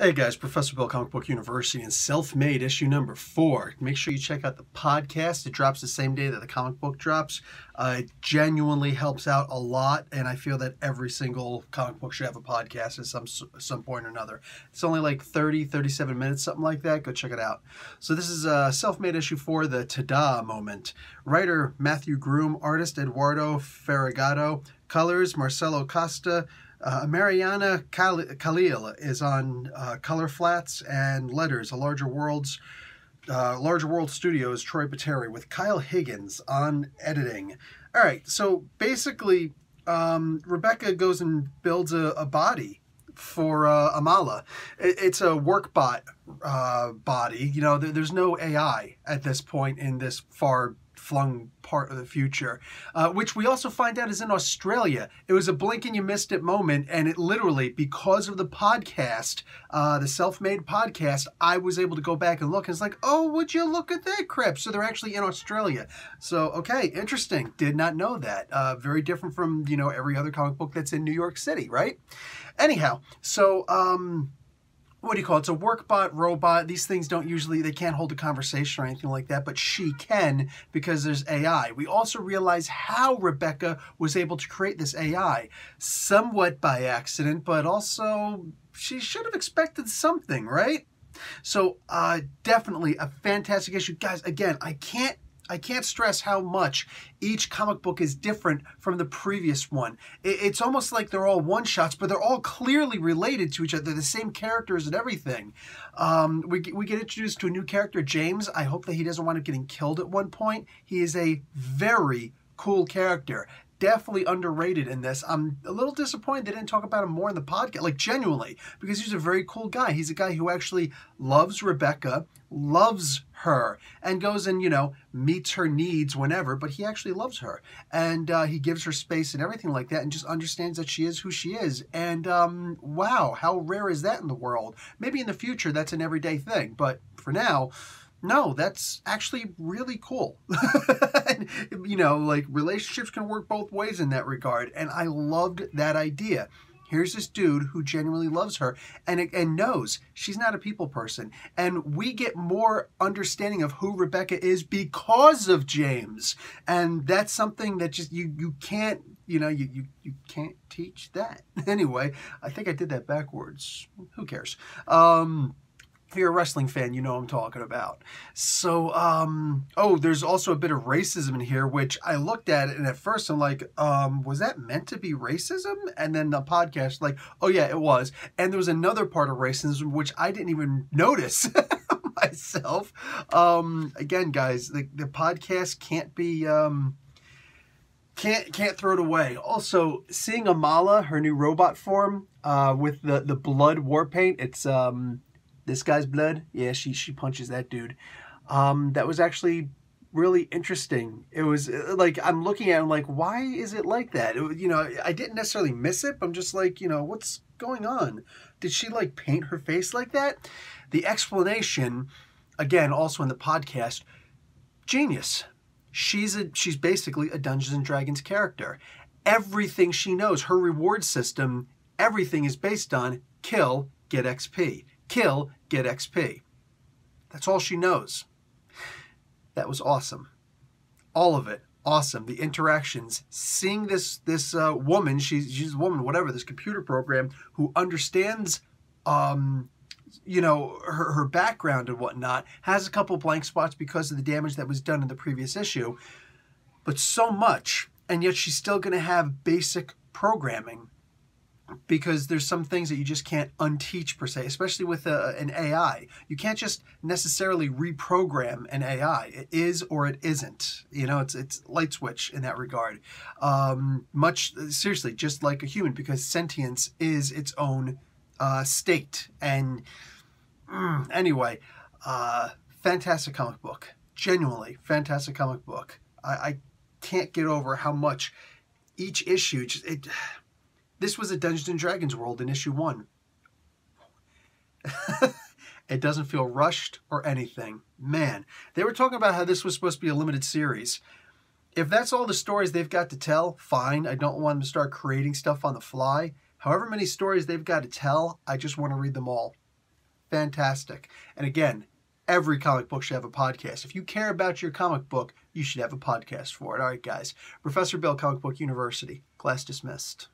Hey guys, Professor Bill, Comic Book University, and Self-Made issue number 4. Make sure you check out the podcast. It drops the same day that the comic book drops. It genuinely helps out a lot, and I feel that every single comic book should have a podcast at some point or another. It's only like 30, 37 minutes, something like that. Go check it out. So this is Self-Made issue 4, the Ta-Da moment. Writer Matthew Groom, artist Eduardo Ferragamo, colors Marcelo Costa, Mariana Khalil is on color flats and letters. Larger World Studios, Troy Pateri, with Kyle Higgins on editing. All right, so basically, Rebecca goes and builds a body for Amala. It's a work bot body. You know, there's no AI at this point in this far-flung part of the future, which we also find out is in Australia. It was a blink and you missed it moment, and it literally, because of the podcast, the Self-Made podcast, I was able to go back and look, and it's like, oh, would you look at that crap? So they're actually in Australia. So, okay, interesting. Did not know that. Very different from, you know, every other comic book that's in New York City, right? Anyhow, so, what do you call it? It's a workbot, robot. These things they can't hold a conversation or anything like that, but she can because there's AI. We also realize how Rebecca was able to create this AI, somewhat by accident, but also she should have expected something, right? So definitely a fantastic issue. Guys, again, I can't stress how much each comic book is different from the previous one. It's almost like they're all one-shots, but they're all clearly related to each other. They're the same characters and everything. We get introduced to a new character, James. I hope that he doesn't wind up getting killed at one point. He is a very cool character. Definitely underrated in this. I'm a little disappointed they didn't talk about him more in the podcast, like genuinely, because he's a very cool guy. He's a guy who actually loves Rebecca, loves her, and goes and, you know, meets her needs whenever, but he actually loves her. And he gives her space and everything like that, and just understands that she is who she is. And wow, how rare is that in the world? Maybe in the future that's an everyday thing, but for now, no, that's actually really cool. You know, like, relationships can work both ways in that regard, and I loved that idea. Here's this dude who genuinely loves her and knows she's not a people person. And we get more understanding of who Rebecca is because of James. And that's something that just you can't, you know, you can't teach that. Anyway, I think I did that backwards. Who cares? If you're a wrestling fan, you know what I'm talking about. So, oh, there's also a bit of racism in here, which I looked at it, and at first I'm like, was that meant to be racism? And then the podcast, like, oh yeah, it was. And there was another part of racism, which I didn't even notice myself. Again, guys, the podcast can't be, can't throw it away. Also, seeing Amala, her new robot form, with the blood war paint, it's, this guy's blood. Yeah, she punches that dude. That was actually really interesting. It was like, I'm looking at it, I'm like, why is it like that? You know, I didn't necessarily miss it, but I'm just like, you know, what's going on? Did she like paint her face like that? The explanation, again, also in the podcast, genius. She's basically a Dungeons and Dragons character. Everything she knows, her reward system, everything is based on kill, get XP. Kill, get XP. That's all she knows. That was awesome. All of it, awesome. The interactions, seeing this woman, she's a woman, whatever, this computer program who understands, you know, her background and whatnot, has a couple blank spots because of the damage that was done in the previous issue, but so much, and yet she's still going to have basic programming, because there's some things that you just can't unteach per se, especially with an AI. You can't just necessarily reprogram an AI. It is or it isn't. You know, it's light switch in that regard. Seriously, just like a human, because sentience is its own state. And anyway, fantastic comic book. Genuinely fantastic comic book. I can't get over how much each issue this was a Dungeons & Dragons world in issue 1. It doesn't feel rushed or anything. Man, they were talking about how this was supposed to be a limited series. If that's all the stories they've got to tell, fine. I don't want them to start creating stuff on the fly. However many stories they've got to tell, I just want to read them all. fantastic. And again, every comic book should have a podcast. If you care about your comic book, you should have a podcast for it. All right, guys. Professor Bill, Comic Book University. Class dismissed.